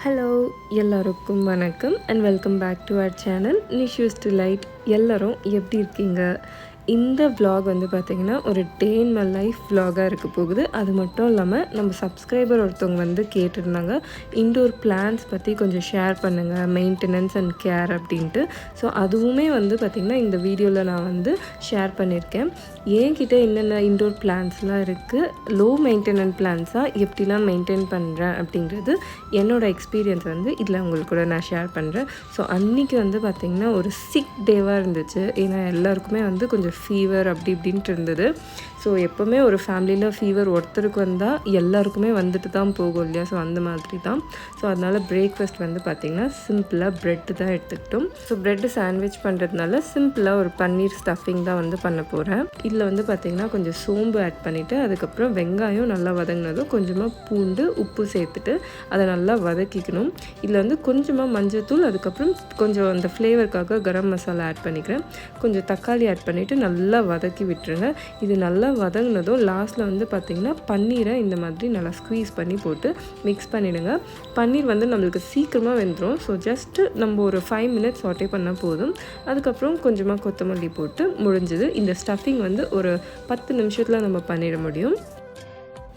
Hello எல்லாருக்கும் வணக்கம் and welcome back to our channel Nishu's delight. எல்லோரும் எப்படி இருக்கீங்க? இந்த vlog வந்து பார்த்திங்கன்னா ஒரு டே இன் மை லைஃப் vlog-ஆக இருக்க போகுது. அது மட்டும் இல்லாமல் நம்ம சப்ஸ்கிரைபர் ஒருத்தவங்க வந்து கேட்டிருந்தாங்க, இன்டோர் பிளான்ஸ் பற்றி கொஞ்சம் ஷேர் பண்ணுங்கள், மெயின்டெனன்ஸ் அண்ட் கேர் அப்படின்ட்டு. ஸோ அதுவுமே வந்து பார்த்திங்கன்னா இந்த வீடியோவில் நான் வந்து ஷேர் பண்ணியிருக்கேன். என்கிட்ட என்னென்ன இன்டோர் பிளான்ஸ்லாம் இருக்குது, லோ மெயின்டெனன்ஸ் பிளான்ஸாக எப்படிலாம் மெயின்டைன் பண்ணுறேன் அப்படின்றது என்னோடய எக்ஸ்பீரியன்ஸ் வந்து இதில் உங்களுக்கு கூட நான் ஷேர் பண்ணுறேன். ஸோ அன்றைக்கி வந்து பார்த்திங்கன்னா ஒரு சிக் டேவாக இருந்துச்சு. ஏன்னா எல்லாருக்குமே வந்து கொஞ்சம் ஃபீவர் அப்படி இப்படின்ட்டு இருந்தது. ஸோ எப்போவுமே ஒரு ஃபேமிலியில் ஃபீவர் ஒருத்தருக்கு வந்தால் எல்லாருக்குமே வந்துட்டு தான் போகும் இல்லையா? ஸோ அந்த மாதிரி தான். ஸோ அதனால் பிரேக்ஃபாஸ்ட் வந்து பார்த்திங்கன்னா சிம்பிளாக ப்ரெட்டு தான் எடுத்துக்கிட்டோம். ஸோ ப்ரெட்டு சாண்ட்விச் பண்ணுறதுனால சிம்பிளாக ஒரு பன்னீர் ஸ்டஃபிங் தான் வந்து பண்ண போகிறேன். இதில் வந்து பார்த்திங்கன்னா கொஞ்சம் சோம்பு ஆட் பண்ணிவிட்டு அதுக்கப்புறம் வெங்காயம் நல்லா வதங்கினதும் கொஞ்சமாக பூண்டு உப்பு சேர்த்துட்டு அதை நல்லா வதக்கிக்கணும். இதில் வந்து கொஞ்சமாக மஞ்சள்தூள், அதுக்கப்புறம் கொஞ்சம் அந்த ஃப்ளேவருக்காக கரம் மசாலா ஆட் பண்ணிக்கிறேன். கொஞ்சம் தக்காளி ஆட் பண்ணிவிட்டு நல்லா வதக்கி விட்டுருங்க. இது நல்லா வதங்கினதும் லாஸ்ட்டில் வந்து பார்த்திங்கன்னா பன்னீரை இந்த மாதிரி நல்லா ஸ்க்வீஸ் பண்ணி போட்டு மிக்ஸ் பண்ணிவிடுங்க. பன்னீர் வந்து நம்மளுக்கு சீக்கிரமாக வெந்துடும். ஸோ ஜஸ்ட்டு நம்ம ஒரு 5 மினிட்ஸ் சாட்டே பண்ணால் போதும். அதுக்கப்புறம் கொஞ்சமாக கொத்தமல்லி போட்டு முடிஞ்சுது. இந்த ஸ்டஃபிங் வந்து ஒரு 10 நிமிஷத்தில் நம்ம பண்ணிட முடியும்.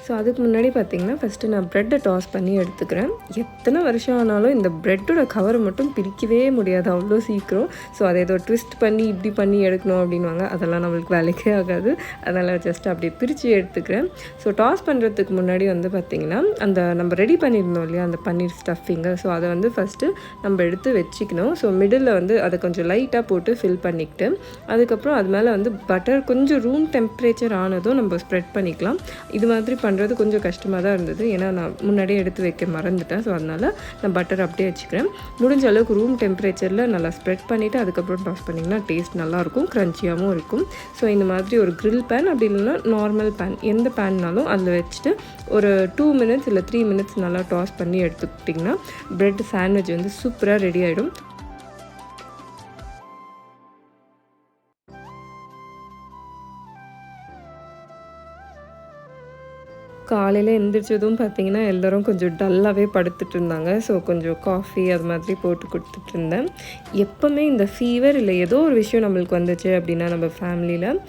ஸோ அதுக்கு முன்னாடி பார்த்திங்கன்னா ஃபஸ்ட்டு நான் ப்ரெட்டை டாஸ் பண்ணி எடுத்துக்கிறேன். எத்தனை வருஷம் ஆனாலும் இந்த ப்ரெட்டோட கவரை மட்டும் பிரிக்கவே முடியாது அவ்வளோ சீக்கிரம். ஸோ அதை ஏதோ ட்விஸ்ட் பண்ணி இப்படி பண்ணி எடுக்கணும் அப்படின்வாங்க. அதெல்லாம் நம்மளுக்கு வேலைக்கே ஆகாது. அதனால் ஜஸ்ட் அப்படி பிரித்து எடுத்துக்கிறேன். ஸோ டாஸ் பண்ணுறதுக்கு முன்னாடி வந்து பார்த்திங்கன்னா அந்த நம்ம ரெடி பண்ணியிருந்தோம் இல்லையா அந்த பன்னீர் ஸ்டஃபிங்கு, ஸோ அதை வந்து ஃபஸ்ட்டு நம்ம எடுத்து வச்சுக்கணும். ஸோ மிடில் வந்து அதை கொஞ்சம் லைட்டாக போட்டு ஃபில் பண்ணிக்கிட்டு அதுக்கப்புறம் அது மேலே வந்து பட்டர் கொஞ்சம் ரூம் டெம்பரேச்சர் ஆனதும் நம்ம ஸ்ப்ரெட் பண்ணிக்கலாம். இது மாதிரி பண்ணுறது கொஞ்சம் கஷ்டமாக தான் இருந்தது. ஏன்னா நான் முன்னாடியே எடுத்து வைக்க மறந்துட்டேன். ஸோ அதனால் நான் பட்டர் அப்படியே வச்சுக்கிறேன். முடிஞ்ச அளவுக்கு ரூம் டெம்பரேச்சரில் நல்லா ஸ்ப்ரெட் பண்ணிவிட்டு அதுக்கப்புறம் டாஸ் பண்ணிங்கன்னா டேஸ்ட் நல்லாயிருக்கும், க்ரன்ச்சியாகவும் இருக்கும். ஸோ இந்த மாதிரி ஒரு grill பேன் அப்படி இல்லைன்னா நார்மல் பேன் எந்த பேன்னாலும் அதில் வச்சுட்டு ஒரு 2 மினிட்ஸ் இல்லை 3 மினிட்ஸ் நல்லா டாஸ் பண்ணி எடுத்துக்கிட்டிங்கன்னா ப்ரெட் சாண்ட்விச் வந்து சூப்பராக ரெடி ஆகிடும். காலையில் எழுந்திரிச்சதும் பார்த்திங்கன்னா எல்லோரும் கொஞ்சம் டல்லாகவே படுத்துட்டு இருந்தாங்க. ஸோ கொஞ்சம் காஃபி அது மாதிரி போட்டு கொடுத்துட்டு இருந்தேன். எப்போவுமே இந்த ஃபீவர் இல்லை ஏதோ ஒரு விஷயம் நம்மளுக்கு வந்துச்சு அப்படின்னா நம்ம ஃபேமிலியில்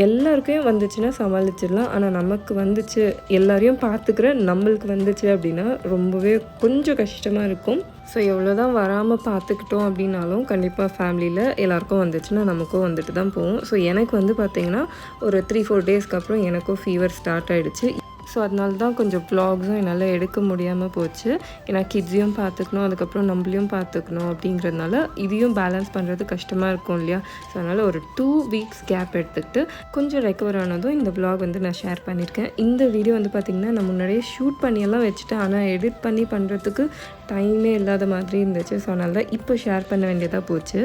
எல்லாருக்கும் வந்துச்சுன்னா சமாளிச்சிடலாம். ஆனால் நமக்கு வந்துச்சு, எல்லாரையும் பார்த்துக்கிற நம்மளுக்கு வந்துச்சு அப்படின்னா ரொம்பவே கொஞ்சம் கஷ்டமாக இருக்கும். ஸோ எவ்வளோ தான் வராமல் பார்த்துக்கிட்டோம் அப்படின்னாலும் கண்டிப்பாக ஃபேமிலியில் எல்லாருக்கும் வந்துச்சுன்னா நமக்கும் வந்துட்டு தான் போகும். ஸோ எனக்கு வந்து பார்த்திங்கன்னா ஒரு 3-4 டேஸ்க்கு அப்புறம் எனக்கும் ஃபீவர் ஸ்டார்ட் ஆகிடுச்சு. ஸோ அதனால தான் கொஞ்சம் வ்ளாக்ஸும் என்னால் எடுக்க முடியாமல் போச்சு. ஏன்னா கிட்ஸையும் பார்த்துக்கணும், அதுக்கப்புறம் நம்மளையும் பார்த்துக்கணும் அப்படிங்கிறதுனால இதையும் பேலன்ஸ் பண்ணுறது கஷ்டமாக இருக்கும் இல்லையா? ஸோ அதனால் ஒரு 2 வீக்ஸ் கேப் எடுத்துக்கிட்டு கொஞ்சம் ரெக்கவர் ஆனதும் இந்த வ்ளாக் வந்து நான் ஷேர் பண்ணியிருக்கேன். இந்த வீடியோ வந்து பார்த்திங்கன்னா நான் முன்னாடியே ஷூட் பண்ணியெல்லாம் வச்சுட்டேன். ஆனால் எடிட் பண்ணி பண்ணுறதுக்கு டைமே இல்லாத மாதிரி இருந்துச்சு. ஸோ அதனால தான் இப்போ ஷேர் பண்ண வேண்டியதாக போச்சு.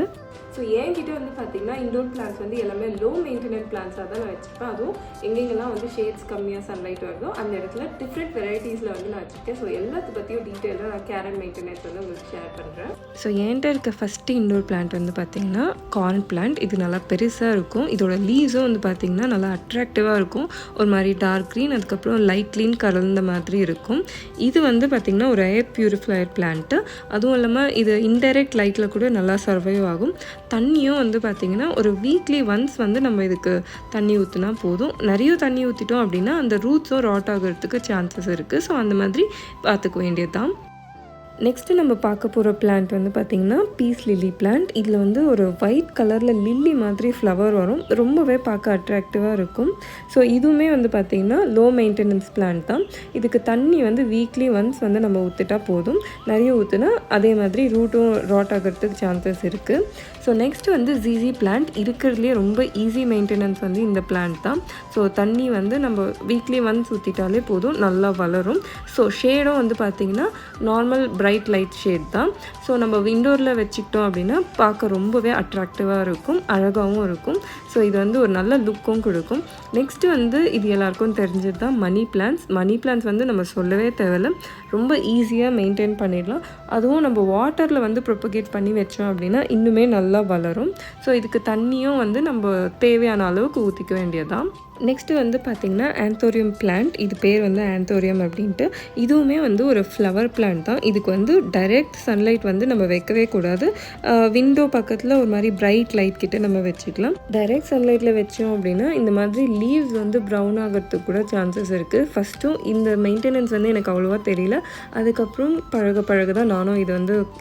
ஸோ என்கிட்ட வந்து பார்த்திங்கன்னா இன்டோர் பிளான்ஸ் வந்து எல்லாமே லோ மெயின்டெனன்ஸ் பிளான்ஸாக தான் நான் வச்சுருப்பேன். அதுவும் எங்கெங்கெல்லாம் வந்து ஷேட்ஸ் கம்மியாக சன்லைட் வருதோ அந்த இடத்துல டிஃப்ரெண்ட் வெரைட்டிஸில் வந்து நான் வச்சுருக்கேன். ஸோ எல்லாத்தை பற்றியும் டீட்டெயிலாக நான் கேர் அண்ட் மெயின்டெனன்ஸ் வந்து உங்களுக்கு ஷேர் பண்ணுறேன். ஸோ என்கிட்ட இருக்க ஃபஸ்ட்டு இன்டோர் பிளான்ட் வந்து பார்த்திங்கன்னா கார்ன் பிளான்ட். இது நல்லா பெருசாக இருக்கும். இதோட லீவ்ஸும் வந்து பார்த்திங்கன்னா நல்லா அட்ராக்டிவாக இருக்கும். ஒரு மாதிரி டார்க் க்ரீன் அதுக்கப்புறம் லைட் க்ரீன் கலந்த மாதிரி இருக்கும். இது வந்து பார்த்திங்கன்னா ஒரு ஏர் பியூரிஃபையர் பிளான்ட்டு. அதுவும் இல்லாமல் இது இன்டைரக்ட் லைட்டில் கூட நல்லா சர்வைவ் ஆகும். தண்ணியும் வந்து பார்த்திங்கன்னா ஒரு வீக்லி ஒன்ஸ் வந்து நம்ம இதுக்கு தண்ணி ஊற்றினா போதும். நிறைய தண்ணி ஊற்றிட்டோம் அப்படின்னா அந்த ரூட்ஸும் ராட் ஆகிறதுக்கு சான்சஸ் இருக்குது. ஸோ அந்த மாதிரி பார்த்துக்க வேண்டியது தான். நெக்ஸ்ட்டு நம்ம பார்க்க போகிற பிளான்ட் வந்து பார்த்திங்கன்னா பீஸ் லில்லி பிளான்ட். இதில் வந்து ஒரு ஒயிட் கலரில் லில்லி மாதிரி ஃப்ளவர் வரும். ரொம்பவே பார்க்க அட்ராக்டிவாக இருக்கும். ஸோ இதுவுமே வந்து பார்த்திங்கன்னா லோ மெயின்டெனன்ஸ் பிளான்ட் தான். இதுக்கு தண்ணி வந்து வீக்லி ஒன்ஸ் வந்து நம்ம ஊற்றிட்டா போதும். நிறைய ஊற்றுனா அதே மாதிரி ரூட்டும் ராட் ஆகிறதுக்கு சான்சஸ் இருக்குது. ஸோ நெக்ஸ்ட் வந்து ஜிஜி பிளான்ட். இருக்கிறதுலே ரொம்ப ஈஸி மெயின்டெனன்ஸ் வந்து இந்த பிளான்ட் தான். ஸோ தண்ணி வந்து நம்ம வீக்லி ஒன்ஸ் ஊற்றிட்டாலே போதும், நல்லா வளரும். ஸோ ஷேடும் வந்து பார்த்திங்கன்னா நார்மல் பிரைட் லைட் ஷேட் தான். ஸோ நம்ம விண்டோரில் வச்சுக்கிட்டோம் அப்படின்னா பார்க்க ரொம்பவே அட்ராக்டிவாக இருக்கும், அழகாகவும் இருக்கும். ஸோ இது வந்து ஒரு நல்ல லுக்கும் கொடுக்கும். நெக்ஸ்ட்டு வந்து இது எல்லாருக்கும் தெரிஞ்சது தான் மணி பிளான்ட்ஸ். மணி பிளான்ட்ஸ் வந்து நம்ம சொல்லவே தேவையில்லை, ரொம்ப ஈஸியாக மெயின்டைன் பண்ணிடலாம். அதுவும் நம்ம வாட்டரில் வந்து ப்ரொபகேட் பண்ணி வச்சோம் அப்படின்னா இன்னுமே நல்லா வளரும். ஸோ இதுக்கு தண்ணியும் வந்து நம்ம தேவையான அளவுக்கு ஊற்றிக்க வேண்டியதுதான். நெக்ஸ்ட்டு வந்து பார்த்திங்கன்னா ஆந்தோரியம் பிளான்ட். இது பேர் வந்து ஆந்தோரியம் அப்படின்ட்டு. இதுவுமே வந்து ஒரு ஃப்ளவர் பிளான்ட் தான். இதுக்கு வந்து டைரெக்ட் சன்லைட் வந்து நம்ம வைக்கவே கூடாது. விண்டோ பக்கத்தில் ஒரு மாதிரி பிரைட் லைட் கிட்ட நம்ம வச்சுக்கலாம். டைரெக்ட் சன்லைட்டில் வச்சோம் அப்படின்னா இந்த மாதிரி லீவ்ஸ் வந்து ப்ரௌன் ஆகிறதுக்கு கூட சான்சஸ் இருக்குது. ஃபஸ்ட்டும் இந்த மெயின்டெனன்ஸ் வந்து எனக்கு அவ்வளோவா தெரியல. அதுக்கப்புறம் பழக தான் நானும்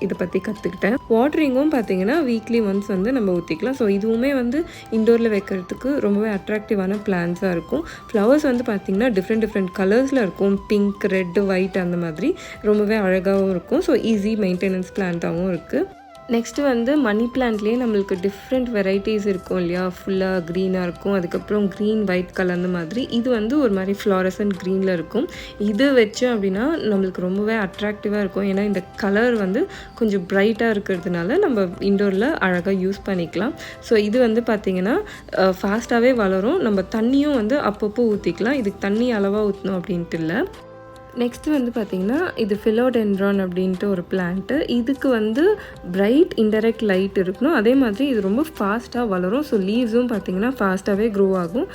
இதை பற்றி கற்றுக்கிட்டேன். வாட்டரிங்கும் பார்த்திங்கன்னா வீக்லி ஒன்ஸ் வந்து நம்ம ஊற்றிக்கலாம். ஸோ இதுவுமே வந்து இண்டோரில் வைக்கிறதுக்கு ரொம்பவே அட்ராக்டிவான பிளான்ஸாக இருக்கும். ஃப்ளவர்ஸ் வந்து பார்த்திங்கன்னா டிஃப்ரெண்ட் கலர்ஸில் இருக்கும். பிங்க், ரெட், ஒயிட் அந்த மாதிரி ரொம்பவே அழகாகவும் இருக்கும். ஸோ ஈஸி மெயின்டெனன்ஸ் பிளான்ட்டாகவும் இருக்குது. நெக்ஸ்ட்டு வந்து மணி பிளான்ட்லேயே நம்மளுக்கு டிஃப்ரெண்ட் வெரைட்டிஸ் இருக்கும் இல்லையா? ஃபுல்லாக க்ரீனாக இருக்கும், அதுக்கப்புறம் க்ரீன் ஒயிட் கலர்ந்த மாதிரி. இது வந்து ஒரு மாதிரி ஃப்ளாரசன்ட் க்ரீனில் இருக்கும். இது வச்சோம் அப்படின்னா நம்மளுக்கு ரொம்பவே அட்ராக்டிவாக இருக்கும். ஏன்னா இந்த கலர் வந்து கொஞ்சம் ப்ரைட்டாக இருக்கிறதுனால நம்ம இண்டோரில் அழகாக யூஸ் பண்ணிக்கலாம். ஸோ இது வந்து பார்த்திங்கன்னா ஃபாஸ்ட்டாகவே வளரும். நம்ம தண்ணியும் வந்து அப்பப்போ ஊற்றிக்கலாம். இதுக்கு தண்ணி அளவாக ஊற்றணும் அப்படின்ட்டு இல்லை. நெக்ஸ்ட்டு வந்து பார்த்திங்கன்னா இது ஃபிலோடென்ட்ரான் அப்படின்ட்டு ஒரு பிளான்ட்டு. இதுக்கு வந்து பிரைட் இன்டெரக்ட் லைட் இருக்கணும். அதே மாதிரி இது ரொம்ப ஃபாஸ்ட்டாக வளரும். ஸோ லீவ்ஸும் பார்த்திங்கன்னா ஃபாஸ்ட்டாகவே க்ரோ ஆகும்.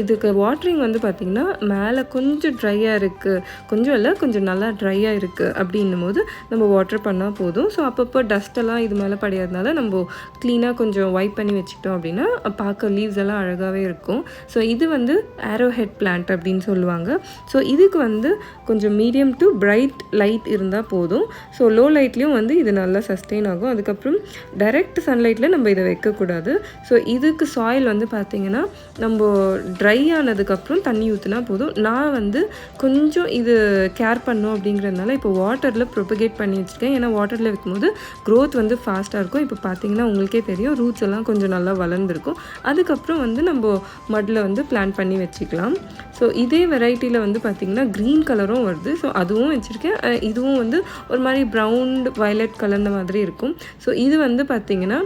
இதுக்கு வாட்டரிங் வந்து பார்த்திங்கன்னா மேலே கொஞ்சம் ட்ரையாக இருக்குது, கொஞ்சம் இல்லை கொஞ்சம் நல்லா ட்ரையாக இருக்குது அப்படின்னும் போது நம்ம வாட்டர் பண்ணால் போதும். ஸோ அப்பப்போ டஸ்ட்டெல்லாம் இது மேலே படையாதனால நம்ம க்ளீனாக கொஞ்சம் வைப் பண்ணி வச்சுக்கிட்டோம் அப்படின்னா பார்க்க லீவ்ஸ் எல்லாம் அழகாகவே இருக்கும். ஸோ இது வந்து ஆரோஹெட் பிளான்ட் அப்படின்னு சொல்லுவாங்க. ஸோ இதுக்கு வந்து கொஞ்சம் மீடியம் டு பிரைட் லைட் இருந்தால் போதும். ஸோ லோ லைட்லேயும் வந்து இது நல்லா சஸ்டெயின் ஆகும். அதுக்கப்புறம் டைரெக்ட் சன்லைட்டில் நம்ம இதை வைக்கக்கூடாது. ஸோ இதுக்கு சாயில் வந்து பார்த்திங்கன்னா நம்ம ட்ரை ஆனதுக்கப்புறம் தண்ணி ஊற்றினா போதும். நான் வந்து கொஞ்சம் இது கேர் பண்ணோம் அப்படிங்கிறதுனால இப்போ வாட்டரில் ப்ரொபகேட் பண்ணி வச்சுருக்கேன். ஏன்னா வாட்டரில் வைக்கும்போது க்ரோத் வந்து ஃபாஸ்ட்டாக இருக்கும். இப்போ பார்த்திங்கன்னா உங்களுக்கே தெரியும் ரூட்ஸ் எல்லாம் கொஞ்சம் நல்லா வளர்ந்துருக்கும். அதுக்கப்புறம் வந்து நம்ம மட்டில் வந்து பிளான் பண்ணி வச்சுக்கலாம். ஸோ இதே வெரைட்டியில் வந்து பார்த்திங்கன்னா க்ரீன் கலரும் வருது. ஸோ அதுவும் வச்சுருக்கேன். இதுவும் வந்து ஒரு மாதிரி ப்ரௌன் வயலட் கலர்ந்த மாதிரி இருக்கும். ஸோ இது வந்து பார்த்திங்கன்னா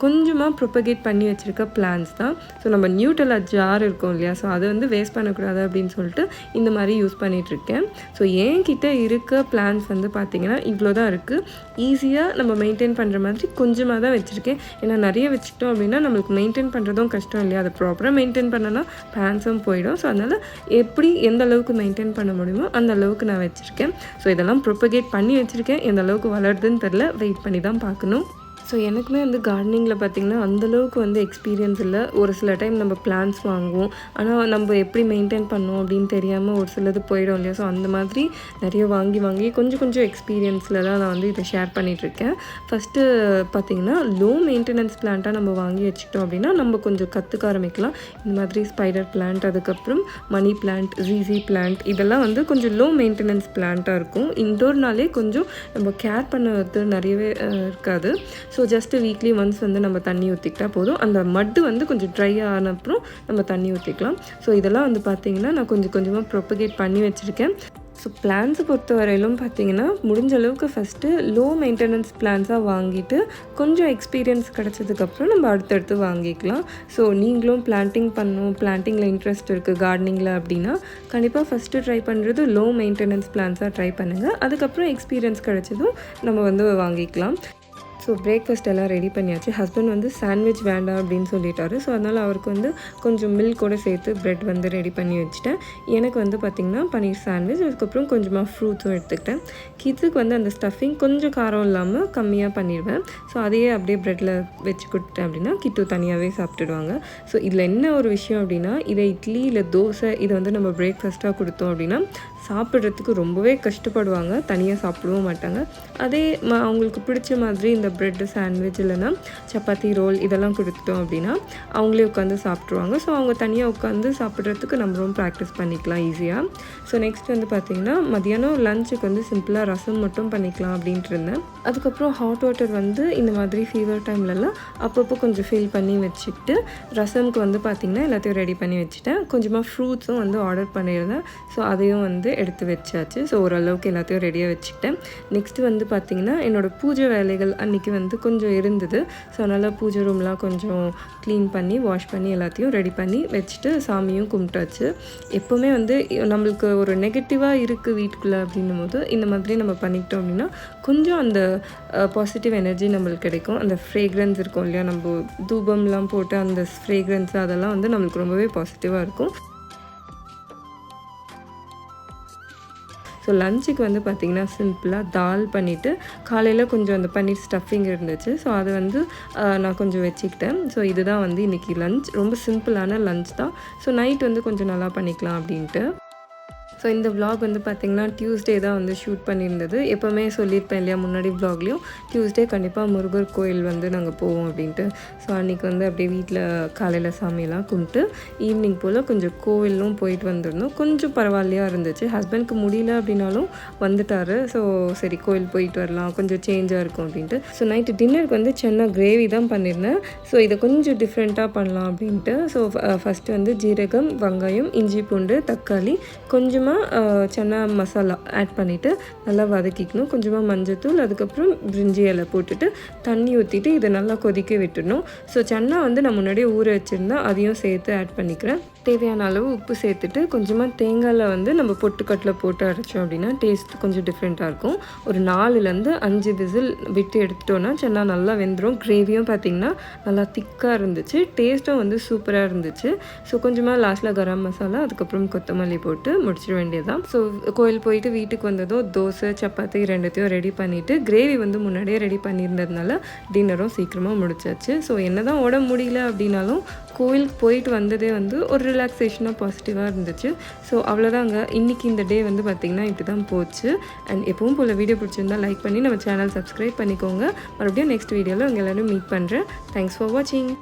கொஞ்சமாக ப்ரொபகேட் பண்ணி வச்சுருக்க பிளான்ஸ் தான். ஸோ நம்ம நியூட்ரலா ஜார் இருக்கும் இல்லையா? ஸோ அதை வந்து வேஸ்ட் பண்ணக்கூடாது அப்படின்னு சொல்லிட்டு இந்த மாதிரி யூஸ் பண்ணிகிட்ருக்கேன். ஸோ என்கிட்ட இருக்க பிளான்ஸ் வந்து பார்த்திங்கன்னா இவ்வளோ தான் இருக்குது. ஈஸியாக நம்ம மெயின்டைன் பண்ணுற மாதிரி கொஞ்சமாக தான் வச்சுருக்கேன். ஏன்னா நிறைய வச்சுக்கிட்டோம் அப்படின்னா நம்மளுக்கு மெயின்டைன் பண்ணுறதும் கஷ்டம் இல்லையா? அதை ப்ராப்பராக மெயின்டைன் பண்ணனா பிளான்ஸும் போயிடும். ஸோ அதனால் எப்படி எந்த அளவுக்கு மெயின்டைன் பண்ண முடியுமோ அந்த அளவுக்கு நான் வச்சுருக்கேன். ஸோ இதெல்லாம் ப்ரொபகேட் பண்ணி வச்சுருக்கேன். எந்த அளவுக்கு வளருதுன்னு தெரில, வெயிட் பண்ணி தான் பார்க்கணும். ஸோ எனக்குமே வந்து கார்டனிங்கில் பார்த்திங்கன்னா அந்தளவுக்கு வந்து எக்ஸ்பீரியன்ஸ் இல்லை. ஒரு சில டைம் நம்ம பிளான்ஸ் வாங்குவோம், ஆனால் நம்ம எப்படி மெயின்டைன் பண்ணோம் அப்படின்னு தெரியாமல் ஒரு சிலது போயிடும் இல்லையா? ஸோ அந்த மாதிரி நிறைய வாங்கி கொஞ்சம் எக்ஸ்பீரியன்ஸில் தான் நான் வந்து இதை ஷேர் பண்ணிகிட்ருக்கேன். ஃபஸ்ட்டு பார்த்திங்கன்னா லோ மெயின்டெனன்ஸ் பிளான்ட்டாக நம்ம வாங்கி வச்சுக்கிட்டோம் அப்படின்னா நம்ம கொஞ்சம் கற்றுக்க ஆரம்பிக்கலாம். இந்த மாதிரி ஸ்பைடர் பிளான்ட், அதுக்கப்புறம் மணி பிளான்ட், ஜீசி பிளான்ட், இதெல்லாம் வந்து கொஞ்சம் லோ மெயின்டெனன்ஸ் பிளான்ட்டாக இருக்கும். இன்டோர்னாலே கொஞ்சம் நம்ம கேர் பண்ணுறது நிறையவே இருக்காது. ஸோ ஜஸ்ட்டு வீக்லி ஒன்ஸ் வந்து நம்ம தண்ணி ஊற்றிக்கிட்டா போதும். அந்த மட்டு வந்து கொஞ்சம் ட்ரை ஆன அப்புறம் நம்ம தண்ணி ஊற்றிக்கலாம். ஸோ இதெல்லாம் வந்து பார்த்திங்கன்னா நான் கொஞ்சமாக ப்ரொபகேட் பண்ணி வச்சுருக்கேன். ஸோ பிளான்ஸை பொறுத்த வரையிலும் பார்த்திங்கன்னா முடிஞ்ச அளவுக்கு ஃபஸ்ட்டு லோ மெயின்டெனன்ஸ் பிளான்ஸாக வாங்கிட்டு கொஞ்சம் எக்ஸ்பீரியன்ஸ் கிடச்சதுக்கப்புறம் நம்ம அடுத்தடுத்து வாங்கிக்கலாம். ஸோ நீங்களும் பிளான்ட்டிங்கில் இன்ட்ரெஸ்ட் இருக்குது கார்டனிங்கில் அப்படின்னா கண்டிப்பாக ஃபஸ்ட்டு ட்ரை பண்ணுறது லோ மெயின்டெனன்ஸ் பிளான்ஸாக ட்ரை பண்ணுங்கள். அதுக்கப்புறம் எக்ஸ்பீரியன்ஸ் கிடச்சதும் நம்ம வந்து வாங்கிக்கலாம். ஸோ பிரேக்ஃபாஸ்ட் எல்லாம் ரெடி பண்ணியாச்சு. ஹஸ்பண்ட் வந்து சாண்ட்விச் வேண்டாம் அப்படின்னு சொல்லிட்டாரு. ஸோ அதனால் அவருக்கு வந்து கொஞ்சம் மில்கோடு சேர்த்து ப்ரெட் வந்து ரெடி பண்ணி வச்சுட்டேன். எனக்கு வந்து பார்த்திங்கன்னா பன்னீர் சாண்ட்விச், அதுக்கப்புறம் கொஞ்சமாக ஃப்ரூட்ஸும் எடுத்துக்கிட்டேன். கிட்ஸுக்கு வந்து அந்த ஸ்டஃபிங் கொஞ்சம் காரம் இல்லாமல் கம்மியாக பண்ணிடுவேன். ஸோ அதையே அப்படியே ப்ரெட்டில் வச்சு கொடுத்துட்டேன் அப்படின்னா கிட்டு தனியாகவே சாப்பிட்டுடுவாங்க. ஸோ இதில் என்ன ஒரு விஷயம் அப்படின்னா, இதை இட்லி இல்லை தோசை இதை வந்து நம்ம பிரேக்ஃபாஸ்ட்டாக கொடுத்தோம் அப்படின்னா சாப்பிட்றதுக்கு ரொம்பவே கஷ்டப்படுவாங்க, தனியாக சாப்பிடவும் மாட்டாங்க. அதே அவங்களுக்கு பிடிச்ச மாதிரி இந்த ப்ரெட்டு சாண்ட்விச் இல்லைன்னா சப்பாத்தி, ரோல் இதெல்லாம் கொடுத்துட்டோம் அப்படின்னா அவங்களே உட்காந்து சாப்பிட்ருவாங்க. ஸோ அவங்க தனியாக உட்காந்து சாப்பிட்றதுக்கு நம்மளும் ப்ராக்டிஸ் பண்ணிக்கலாம் ஈஸியாக. ஸோ நெக்ஸ்ட் வந்து பார்த்திங்கன்னா மதியானம் லஞ்சுக்கு வந்து சிம்பிளாக ரசம் மட்டும் பண்ணிக்கலாம் அப்படின்ட்டு இருந்தேன். அதுக்கப்புறம் ஹாட் வாட்டர் வந்து இந்த மாதிரி ஃபீவர் டைம்லலாம் அப்பப்போ கொஞ்சம் ஃபில் பண்ணி வச்சுக்கிட்டு ரசம்க்கு வந்து பார்த்திங்கன்னா எல்லாத்தையும் ரெடி பண்ணி வச்சுட்டேன். கொஞ்சமாக ஃப்ரூட்ஸும் வந்து ஆர்டர் பண்ணியிருந்தேன். ஸோ அதையும் வந்து வந்து எடுத்து வச்சாச்சு. ஸோ ஓரளவுக்கு எல்லாத்தையும் ரெடியாக வச்சுக்கிட்டேன். நெக்ஸ்ட்டு வந்து பார்த்திங்கன்னா என்னோடய பூஜை வேலைகள் அன்றைக்கி வந்து கொஞ்சம் இருந்தது. ஸோ அதனால் பூஜை ரூம்லாம் கொஞ்சம் க்ளீன் பண்ணி வாஷ் பண்ணி எல்லாத்தையும் ரெடி பண்ணி வச்சுட்டு சாமியும் கும்பிட்டாச்சு. எப்போவுமே வந்து நம்மளுக்கு ஒரு நெகட்டிவாக இருக்குது வீட்டுக்குள்ளே அப்படின்னும் போது இந்த மாதிரி நம்ம பண்ணிக்கிட்டோம் அப்படின்னா கொஞ்சம் அந்த பாசிட்டிவ் எனர்ஜி நம்மளுக்கு கிடைக்கும். அந்த ஃப்ரேக்ரன்ஸ் இருக்கும் இல்லையா, நம்ம தூபம்லாம் போட்டு அந்த ஃப்ரேக்ரன்ஸ் அதெல்லாம் வந்து நம்மளுக்கு ரொம்பவே பாசிட்டிவாக இருக்கும். ஸோ லஞ்சுக்கு வந்து பார்த்திங்கன்னா சிம்பிளாக தால் பண்ணிவிட்டு காலையில் கொஞ்சம் அந்த பன்னீர் ஸ்டஃபிங் இருந்துச்சு. ஸோ அதை வந்து நான் கொஞ்சம் வச்சுக்கிட்டேன். ஸோ இதுதான் வந்து இன்றைக்கி லஞ்ச். ரொம்ப சிம்பிளான லஞ்ச் தான். ஸோ நைட் வந்து கொஞ்சம் நல்லா பண்ணிக்கலாம் அப்படின்ட்டு. ஸோ இந்த விலாக் வந்து பார்த்திங்கன்னா டியூஸ்டே தான் வந்து ஷூட் பண்ணியிருந்தது. எப்போவுமே சொல்லியிருப்பேன் இல்லையா முன்னாடி விலாக்லேயும், டியூஸ்டே கண்டிப்பாக முருகர் கோயில் வந்து நாங்கள் போவோம் அப்படின்ட்டு. ஸோ அன்றைக்கி வந்து அப்படியே வீட்டில் காலையில் சாமியெல்லாம் கும்பிட்டு ஈவினிங் போல் கொஞ்சம் கோவிலும் போயிட்டு வந்திருந்தோம். கொஞ்சம் பரவாயில்லையா இருந்துச்சு. ஹஸ்பண்ட்க்கு முடியல அப்படின்னாலும் வந்துட்டார். ஸோ சரி கோயில் போயிட்டு வரலாம், கொஞ்சம் சேஞ்சாக இருக்கும் அப்படின்ட்டு. ஸோ நைட்டு டின்னருக்கு வந்து சென்னா கிரேவி தான் பண்ணியிருந்தேன். ஸோ இதை கொஞ்சம் டிஃப்ரெண்ட்டாக பண்ணலாம் அப்படின்ட்டு. ஸோ ஃபஸ்ட்டு வந்து ஜீரகம், வெங்காயம், இஞ்சி பூண்டு, தக்காளி, கொஞ்சமாக சன்னா மசாலா ஆட் பண்ணிவிட்டு நல்லா வதக்கிக்கணும். கொஞ்சமாக மஞ்சத்தூள், அதுக்கப்புறம் பிரிஞ்சி இலை போட்டுட்டு தண்ணி ஊற்றிட்டு இதை நல்லா கொதிக்க விட்டுடணும். ஸோ சன்னா வந்து நான் முன்னாடியே ஊற வச்சுருந்தேன், அதையும் சேர்த்து ஆட் பண்ணிக்கிறேன். தேவையான அளவு உப்பு சேர்த்துட்டு கொஞ்சமாக தேங்காயில் வந்து நம்ம பொட்டுக்கட்டில் போட்டு அரைச்சோம் அப்படின்னா டேஸ்ட் கொஞ்சம் டிஃப்ரெண்ட்டாக இருக்கும். ஒரு 4லேருந்து 5 விசில் விட்டு எடுத்துட்டோன்னா சன்னா நல்லா வெந்துடும். கிரேவியும் பார்த்திங்கன்னா நல்லா திக்காக இருந்துச்சு. டேஸ்ட்டும் வந்து சூப்பராக இருந்துச்சு. ஸோ கொஞ்சமாக லாஸ்ட்டில் கரம் மசாலா, அதுக்கப்புறம் கொத்தமல்லி போட்டு முடிச்சிட வேண்டியதுதான். ஸோ கோயில் போயிட்டு வீட்டுக்கு வந்ததோ தோசை, சப்பாத்தி ரெண்டுத்தையும் ரெடி பண்ணிவிட்டு கிரேவி வந்து முன்னாடியே ரெடி பண்ணியிருந்ததுனால டின்னரும் சீக்கிரமாக முடிச்சாச்சு. ஸோ என்ன தான் உடம்பு முடியல அப்படின்னாலும் கோயிலுக்கு போயிட்டு வந்ததே வந்து ஒரு ரிலாக்ஸேஷனாக பாசிட்டிவாக இருந்துச்சு. ஸோ அவ்வளோதாங்க. இன்றைக்கி இந்த டே வந்து பார்த்திங்கன்னா இப்படி தான் போச்சு. அண்ட் எப்பவும் போல் வீடியோ பிடிச்சிருந்தால் லைக் பண்ணி நம்ம சேனல் சப்ஸ்கிரைப் பண்ணிக்கோங்க. மறுபடியும் நெக்ஸ்ட் வீடியோவில் உங்கள் எல்லோரும் மீட் பண்ணுறேன். தேங்க்ஸ் ஃபார் வாட்சிங்.